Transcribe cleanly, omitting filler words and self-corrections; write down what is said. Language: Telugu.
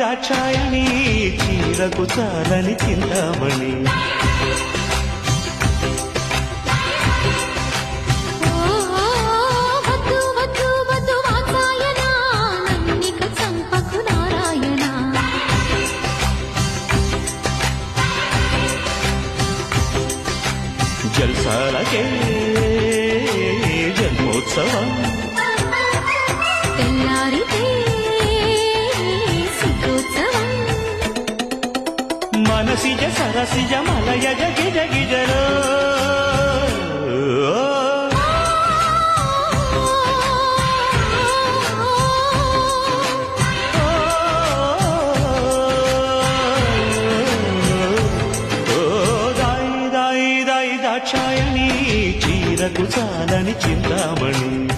దాక్షాయణి చీరకు చాలని చింతామణి జల్సాలకే జన్మోత్సవం తెల్లారితే సిద్ధోత్సవం మనసిజ సరసిజ మలయజ గిజ గిజలో దాక్షాయణి చీరకు చాలని చింతామణి